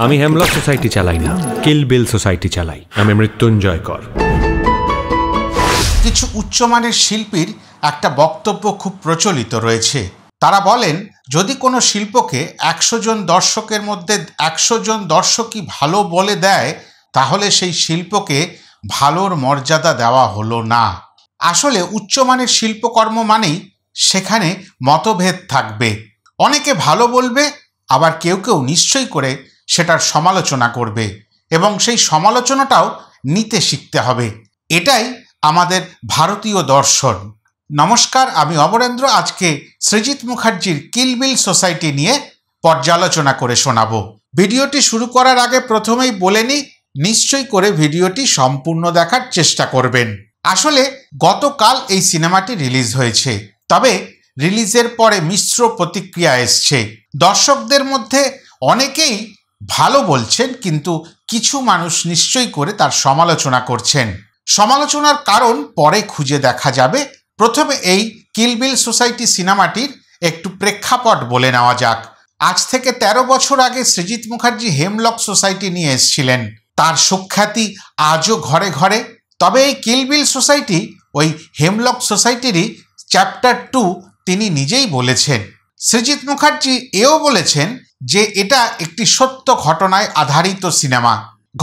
আমি hemlock society চালাই না, কিল বিল সোসাইটি চালাই। আমি মৃত্যুঞ্জয় কর। কিছু উচ্চমানের শিল্পীর একটা বক্তব্য খুব প্রচলিত রয়েছে। তারা বলেন, যদি কোনো শিল্পকে 100 জন দর্শকের মধ্যে 100 জন দর্শকই ভালো বলে দেয়, তাহলে সেই শিল্পকে ভালোর মর্যাদা দেওয়া হলো না। আসলে উচ্চমানের শিল্পকর্ম মানেই সেখানে মতভেদ থাকবে। অনেকে ভালো বলবে, আবার কেউ কেউ নিশ্চয়ই করে সেটার সমালোচনা করবে, এবং সেই সমালোচনাটাও নিতে শিখতে হবে। এটাই আমাদের ভারতীয় দর্শন। নমস্কার, আমি অমরেন্দ্র। আজকে সৃজিত মুখার্জির কিল বিল সোসাইটি নিয়ে পর্যালোচনা করে শোনাবো। ভিডিওটি শুরু করার আগে প্রথমেই বলে নিই, নিশ্চয়ই করে ভিডিওটি সম্পূর্ণ দেখার চেষ্টা করবেন। আসলে গতকাল এই সিনেমাটি রিলিজ হয়েছে, তবে রিলিজের পরে মিশ্র প্রতিক্রিয়া এসছে। দর্শকদের মধ্যে অনেকেই ভালো বলছেন, কিন্তু কিছু মানুষ নিশ্চয়ই করে তার সমালোচনা করছেন। সমালোচনার কারণ পরে খুঁজে দেখা যাবে। প্রথমে এই কিল বিল সোসাইটি সিনেমাটির একটু প্রেক্ষাপট বলে নেওয়া যাক। আজ থেকে 13 বছর আগে সৃজিত মুখার্জি হেমলক সোসাইটি নিয়ে এসেছিলেন। তার সুখ্যাতি আজও ঘরে ঘরে। তবে এই কিল বিল সোসাইটি ওই হেমলক সোসাইটিরই চ্যাপ্টার 2 তিনি নিজেই বলেছেন। সৃজিত মুখার্জি এও বলেছেন যে এটা একটি সত্য ঘটনায় আধারিত সিনেমা।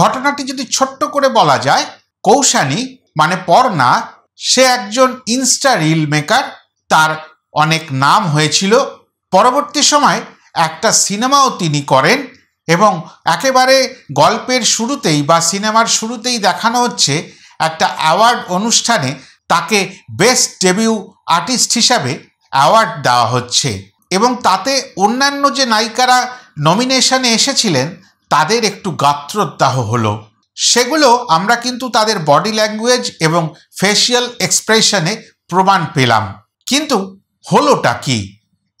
ঘটনাটি যদি ছোট্ট করে বলা যায়, কৌশানী মানে পর্ণা, সে একজন ইনস্টা রিল মেকার। তার অনেক নাম হয়েছিল। পরবর্তী সময় একটা সিনেমাও তিনি করেন, এবং একেবারে গল্পের শুরুতেই বা সিনেমার শুরুতেই দেখানো হচ্ছে একটা অ্যাওয়ার্ড অনুষ্ঠানে তাকে বেস্ট ডেবিউ আর্টিস্ট হিসাবে অ্যাওয়ার্ড দেওয়া হচ্ছে, এবং তাতে অন্যান্য যে নায়িকারা নমিনেশনে এসেছিলেন তাদের একটু গাত্রদাহ হলো। সেগুলো আমরা কিন্তু তাদের বডি ল্যাঙ্গুয়েজ এবং ফেসিয়াল এক্সপ্রেশনে প্রমাণ পেলাম। কিন্তু হলোটা কি?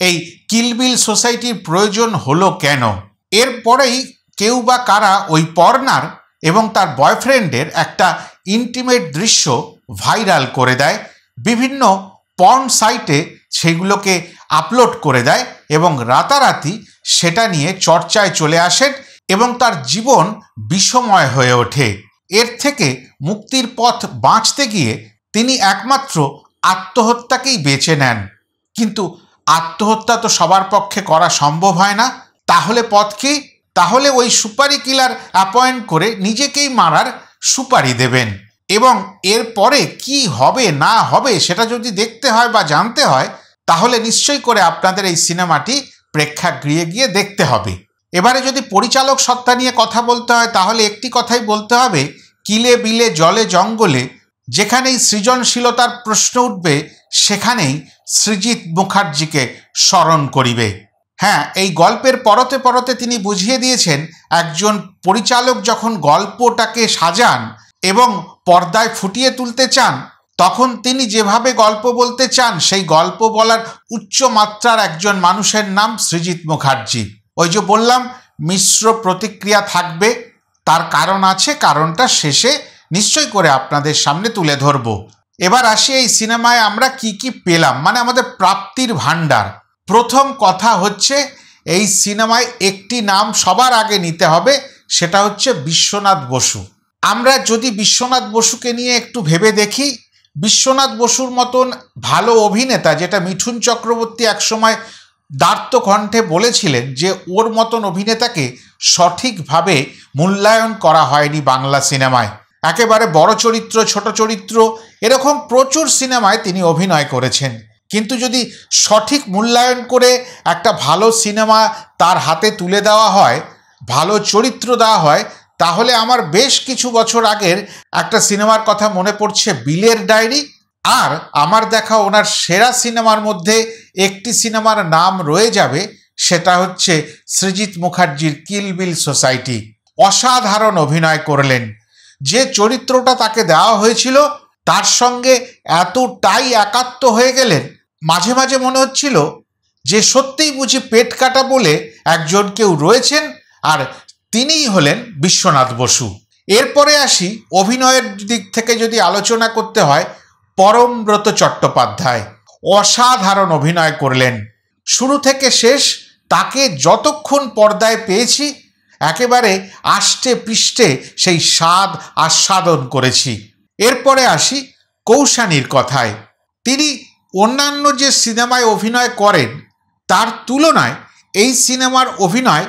এই কিল বিল সোসাইটির প্রয়োজন হলো কেন? এরপরেই কেউ বা কারা ওই পর্ণার এবং তার বয়ফ্রেন্ডের একটা ইন্টিমেট দৃশ্য ভাইরাল করে দেয়, বিভিন্ন পর্ন সাইটে সেগুলোকে আপলোড করে দেয়, এবং রাতারাতি সেটা নিয়ে চর্চায় চলে আসেন, এবং তার জীবন বিষময় হয়ে ওঠে। এর থেকে মুক্তির পথ বাঁচতে গিয়ে তিনি একমাত্র আত্মহত্যাকেই বেছে নেন। কিন্তু আত্মহত্যা তো সবার পক্ষে করা সম্ভব হয় না। তাহলে পথ কি? তাহলে ওই সুপারি কিলার অ্যাপয়েন্ট করে নিজেকেই মারার সুপারি দেবেন, এবং এরপরে কি হবে না হবে সেটা যদি দেখতে হয় বা জানতে হয়, তাহলে নিশ্চয়ই করে আপনাদের এই সিনেমাটি প্রেক্ষাগৃহে গিয়ে দেখতে হবে। এবারে যদি পরিচালক সত্তা নিয়ে কথা বলতে হয়, তাহলে একটি কথাই বলতে হবে, কিলে বিলে জলে জঙ্গলে যেখানেই সৃজনশীলতার প্রশ্ন উঠবে, সেখানেই সৃজিত মুখার্জিকে স্মরণ করিবে। হ্যাঁ, এই গল্পের পরতে পরতে তিনি বুঝিয়ে দিয়েছেন, একজন পরিচালক যখন গল্পটাকে সাজান এবং পর্দায় ফুটিয়ে তুলতে চান, তখন তিনি যেভাবে গল্প বলতে চান, সেই গল্প বলার উচ্চ মাত্রার একজন মানুষের নাম সৃজিত মুখার্জি। ওই যে বললাম, মিশ্র প্রতিক্রিয়া থাকবে, তার কারণ আছে। কারণটা শেষে নিশ্চয় করে আপনাদের সামনে তুলে ধরব। এবার আসি এই সিনেমায় আমরা কি কি পেলাম, মানে আমাদের প্রাপ্তির ভাণ্ডার। প্রথম কথা হচ্ছে, এই সিনেমায় একটি নাম সবার আগে নিতে হবে, সেটা হচ্ছে বিশ্বনাথ বসু। আমরা যদি বিশ্বনাথ বসুকে নিয়ে একটু ভেবে দেখি, বিশ্বনাথ বসুর মতন ভালো অভিনেতা, যেটা মিঠুন চক্রবর্তী একসময় দার্ত কণ্ঠে বলেছিলেন যে ওর মতন অভিনেতাকে সঠিকভাবে মূল্যায়ন করা হয়নি বাংলা সিনেমায়। একেবারে বড় চরিত্র, ছোট চরিত্র, এরকম প্রচুর সিনেমায় তিনি অভিনয় করেছেন, কিন্তু যদি সঠিক মূল্যায়ন করে একটা ভালো সিনেমা তার হাতে তুলে দেওয়া হয়, ভালো চরিত্র দেওয়া হয়, তাহলে আমার বেশ কিছু বছর আগের একটা সিনেমার কথা মনে পড়ছে, বিলের ডায়েরি। আর আমার দেখা ওনার সেরা সিনেমার মধ্যে একটি সিনেমার নাম রয়ে যাবে, সেটা হচ্ছে সৃজিত মুখার্জির কিল বিল সোসাইটি। অসাধারণ অভিনয় করলেন। যে চরিত্রটা তাকে দেওয়া হয়েছিল তার সঙ্গে এতটাই একাত্ম হয়ে গেলেন, মাঝে মাঝে মনে হচ্ছিল যে সত্যিই বুঝি পেট কাটা বলে একজন কেউ রয়েছেন, আর তিনিই হলেন বিশ্বনাথ বসু। এরপরে আসি অভিনয়ের দিক থেকে যদি আলোচনা করতে হয়, পরমব্রত চট্টোপাধ্যায় অসাধারণ অভিনয় করলেন। শুরু থেকে শেষ তাকে যতক্ষণ পর্দায় পেয়েছি একেবারে আষ্টে পৃষ্ঠে সেই স্বাদ আস্বাদন করেছি। এরপরে আসি কৌশানীর কথায়। তিনি অন্যান্য যে সিনেমায় অভিনয় করেন তার তুলনায় এই সিনেমার অভিনয়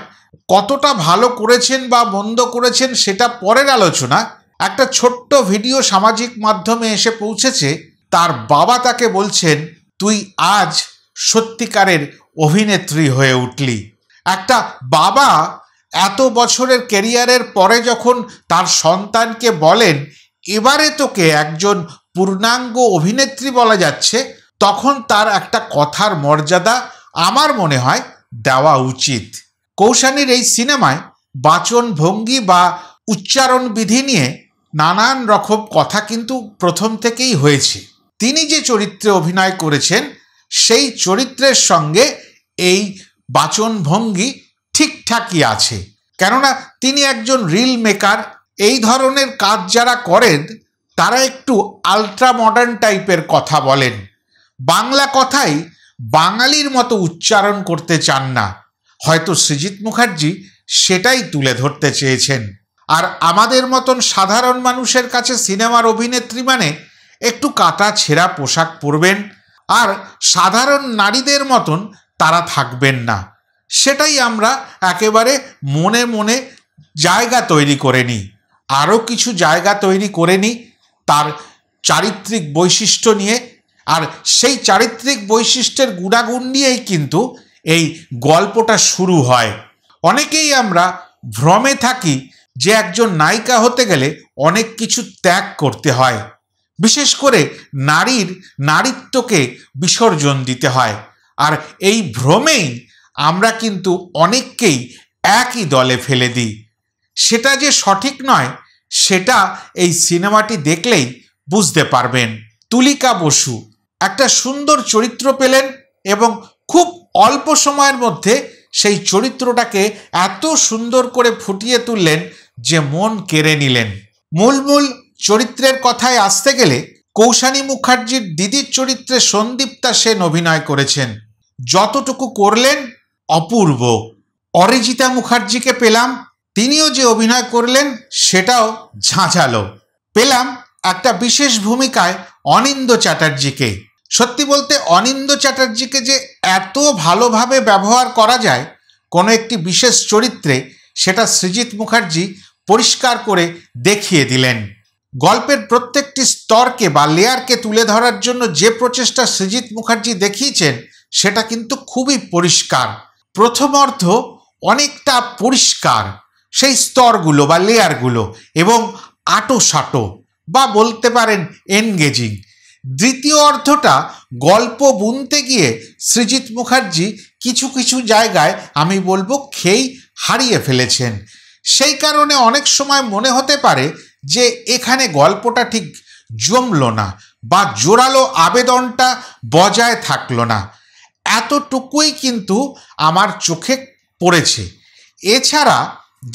কতটা ভালো করেছেন বা মন্দ করেছেন সেটা পরের আলোচনা। একটা ছোট্ট ভিডিও সামাজিক মাধ্যমে এসে পৌঁছেছে। তার বাবা তাকে বলছেন, তুই আজ সত্যিকারের অভিনেত্রী হয়ে উঠলি। একটা বাবা এত বছরের ক্যারিয়ারের পরে যখন তার সন্তানকে বলেন এবারে তোকে একজন পূর্ণাঙ্গ অভিনেত্রী বলা যাচ্ছে, তখন তার একটা কথার মর্যাদা আমার মনে হয় দেওয়া উচিত। কৌশানীর এই সিনেমায় বাচন ভঙ্গি বা উচ্চারণ বিধি নিয়ে নানান রকম কথা কিন্তু প্রথম থেকেই হয়েছে। তিনি যে চরিত্রে অভিনয় করেছেন সেই চরিত্রের সঙ্গে এই বাচন ভঙ্গি ঠিকঠাকই আছে, কেননা তিনি একজন রিল মেকার। এই ধরনের কাজ যারা করেন তারা একটু আলট্রা মডার্ন টাইপের কথা বলেন, বাংলা কথাই বাঙালির মতো উচ্চারণ করতে চান না। হয়তো সৃজিত মুখার্জি সেটাই তুলে ধরতে চেয়েছেন। আর আমাদের মতন সাধারণ মানুষের কাছে সিনেমার অভিনেত্রী মানে একটু কাটা ছেঁড়া পোশাক পরবেন আর সাধারণ নারীদের মতন তারা থাকবেন না। সেটাই আমরা একেবারে মনে মনে জায়গা তৈরি করে নিই, আরও কিছু জায়গা তৈরি করে নিই তার চারিত্রিক বৈশিষ্ট্য নিয়ে। আর সেই চারিত্রিক বৈশিষ্ট্যের গুণাগুণ নিয়েই কিন্তু এই গল্পটা শুরু হয়। অনেকেই আমরা ভ্রমে থাকি যে একজন নায়িকা হতে গেলে অনেক কিছু ত্যাগ করতে হয়, বিশেষ করে নারীর নারীত্বকে বিসর্জন দিতে হয়। আর এই ভ্রমেই আমরা কিন্তু অনেককেই একই দলে ফেলে দিই। সেটা যে সঠিক নয় সেটা এই সিনেমাটি দেখলেই বুঝতে পারবেন। তুলিকা বসু একটা সুন্দর চরিত্র পেলেন এবং খুব অল্প সময়ের মধ্যে সেই চরিত্রটাকে এত সুন্দর করে ফুটিয়ে তুললেন যে মন কেড়ে নিলেন। মূল চরিত্রের কথায় আসতে গেলে কৌশানী মুখার্জির দিদির চরিত্রে সন্দীপ্তা সেন অভিনয় করেছেন, যতটুকু করলেন অপূর্ব। অরিজিতা মুখার্জিকে পেলাম, তিনিও যে অভিনয় করলেন সেটাও ঝাঁঝালো। পেলাম একটা বিশেষ ভূমিকায় অনিন্দ্য চ্যাটার্জিকে। সত্যি বলতে অনিন্দ্য চ্যাটার্জিকে যে এত ভালোভাবে ব্যবহার করা যায় কোনো একটি বিশেষ চরিত্রে, সেটা সৃজিত মুখার্জি পরিষ্কার করে দেখিয়ে দিলেন। গল্পের প্রত্যেকটি স্তরকে বা লেয়ারকে তুলে ধরার জন্য যে প্রচেষ্টা সৃজিত মুখার্জি দেখিয়েছেন সেটা কিন্তু খুবই পরিষ্কার। প্রথম অর্ধ অনেকটা পরিষ্কার, সেই স্তরগুলো বা লেয়ারগুলো, এবং আটোসাটো বা বলতে পারেন এনগেজিং। দ্বিতীয় অর্ধটা গল্প বুনতে গিয়ে সৃজিত মুখার্জি কিছু কিছু জায়গায় আমি বলবো খেই হারিয়ে ফেলেছেন। সেই কারণে অনেক সময় মনে হতে পারে যে এখানে গল্পটা ঠিক জমলো না বা জোরালো আবেদনটা বজায় থাকলো না। এতটুকুই কিন্তু আমার চোখে পড়েছে। এছাড়া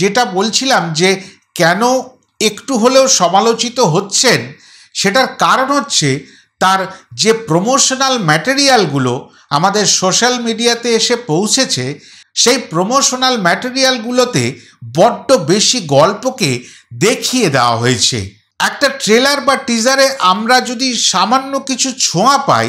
যেটা বলছিলাম যে কেন একটু হলেও সমালোচিত হচ্ছেন, সেটার কারণ হচ্ছে তার যে প্রমোশনাল ম্যাটেরিয়ালগুলো আমাদের সোশ্যাল মিডিয়াতে এসে পৌঁছেছে, সেই প্রমোশনাল ম্যাটেরিয়ালগুলোতে বড্ড বেশি গল্পকে দেখিয়ে দেওয়া হয়েছে। একটা ট্রেলার বা টিজারে আমরা যদি সামান্য কিছু ছোঁয়া পাই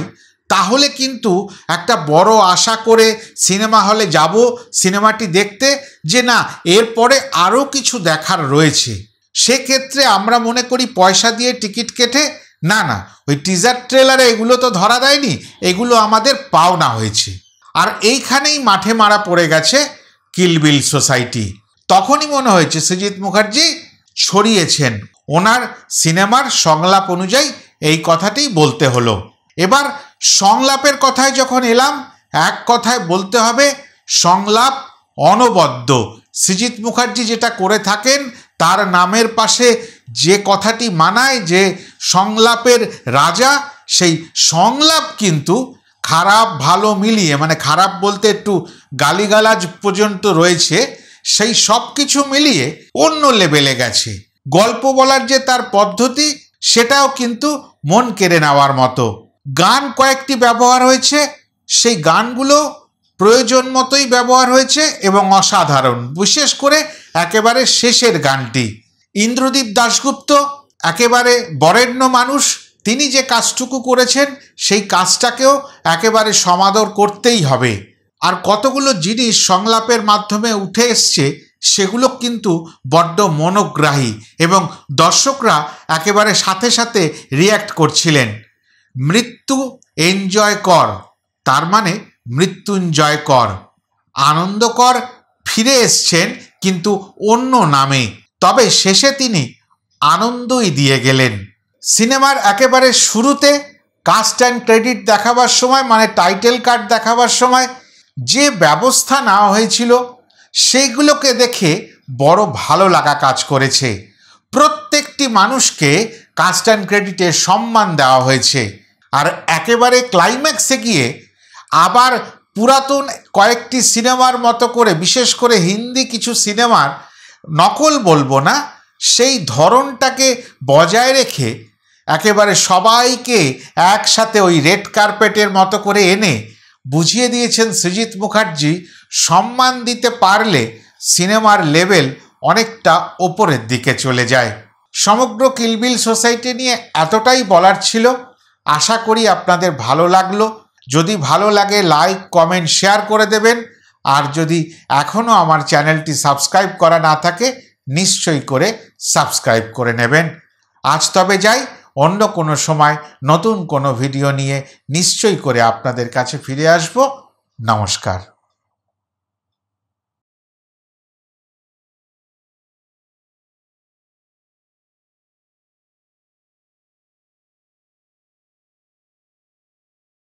তাহলে কিন্তু একটা বড় আশা করে সিনেমা হলে যাব সিনেমাটি দেখতে, যে না এরপরে আরও কিছু দেখার রয়েছে। সেক্ষেত্রে আমরা মনে করি পয়সা দিয়ে টিকিট কেটে না ওই টিজার ট্রেলারে এগুলো তো ধরা দেয়নি, এগুলো আমাদের পাওনা হয়েছে। আর এইখানেই মাঠে মারা পড়ে গেছে কিল বিল সোসাইটি। তখনই মনে হয়েছে সৃজিত মুখার্জি ছড়িয়েছেন, ওনার সিনেমার সংলাপ অনুযায়ী এই কথাটি বলতে হলো। এবার সংলাপের কথায় যখন এলাম, এক কথায় বলতে হবে সংলাপ অনবদ্য। সৃজিত মুখার্জি যেটা করে থাকেন তার নামের পাশে যে কথাটি মানায় যে সংলাপের রাজা, সেই সংলাপ কিন্তু খারাপ ভালো মিলিয়ে, মানে খারাপ বলতে একটু গালিগালাজ পর্যন্ত রয়েছে, সেই সব কিছু মিলিয়ে অন্য লেভেলে গেছে। গল্প বলার যে তার পদ্ধতি সেটাও কিন্তু মন কেড়ে নেওয়ার মতো। গান কয়েকটি ব্যবহার হয়েছে, সেই গানগুলো প্রয়োজন মতোই ব্যবহার হয়েছে এবং অসাধারণ, বিশেষ করে একেবারে শেষের গানটি। ইন্দ্রদীপ দাশগুপ্ত একেবারে বরেণ্য মানুষ, তিনি যে কাজটুকু করেছেন সেই কাজটাকেও একেবারে সমাদর করতেই হবে। আর কতগুলো জিনিস সংলাপের মাধ্যমে উঠে এসছে, সেগুলো কিন্তু বড্ড মনোগ্রাহী এবং দর্শকরা একেবারে সাথে সাথে রিয়্যাক্ট করছিলেন। মৃত্যু এনজয় কর, তার মানে মৃত্যুঞ্জয় কর। আনন্দ কর ফিরে এসছেন কিন্তু অন্য নামে, তবে শেষে তিনি আনন্দই দিয়ে গেলেন। সিনেমার একেবারে শুরুতে কাস্ট অ্যান্ড ক্রেডিট দেখাবার সময়, মানে টাইটেল কার্ড দেখাবার সময় যে ব্যবস্থা নেওয়া হয়েছিল, সেইগুলোকে দেখে বড় ভালো লাগা কাজ করেছে। প্রত্যেকটি মানুষকে কাস্ট অ্যান্ড ক্রেডিটে সম্মান দেওয়া হয়েছে। আর একেবারে ক্লাইম্যাক্সে গিয়ে আবার পুরাতন কয়েকটি সিনেমার মতো করে, বিশেষ করে হিন্দি কিছু সিনেমার নকল বলবো না, সেই ধরনটাকে বজায় রেখে একেবারে সবাইকে একসাথে ওই রেড কার্পেটের মতো করে এনে বুঝিয়ে দিয়েছেন সৃজিত মুখার্জি, সম্মান দিতে পারলে সিনেমার লেভেল অনেকটা ওপরের দিকে চলে যায়। সমগ্র কিল বিল সোসাইটি নিয়ে এতটাই বলার ছিল। আশা করি আপনাদের ভালো লাগলো। যদি ভালো লাগে লাইক, কমেন্ট, শেয়ার করে দেবেন। আর যদি এখনও আমার চ্যানেলটি সাবস্ক্রাইব করা না থাকে, নিশ্চয়ই করে সাবস্ক্রাইব করে নেবেন। আজ তবে যাই, অন্য কোনো সময় নতুন কোনো ভিডিও নিয়ে নিশ্চয়ই করে আপনাদের কাছে ফিরে আসব। নমস্কার।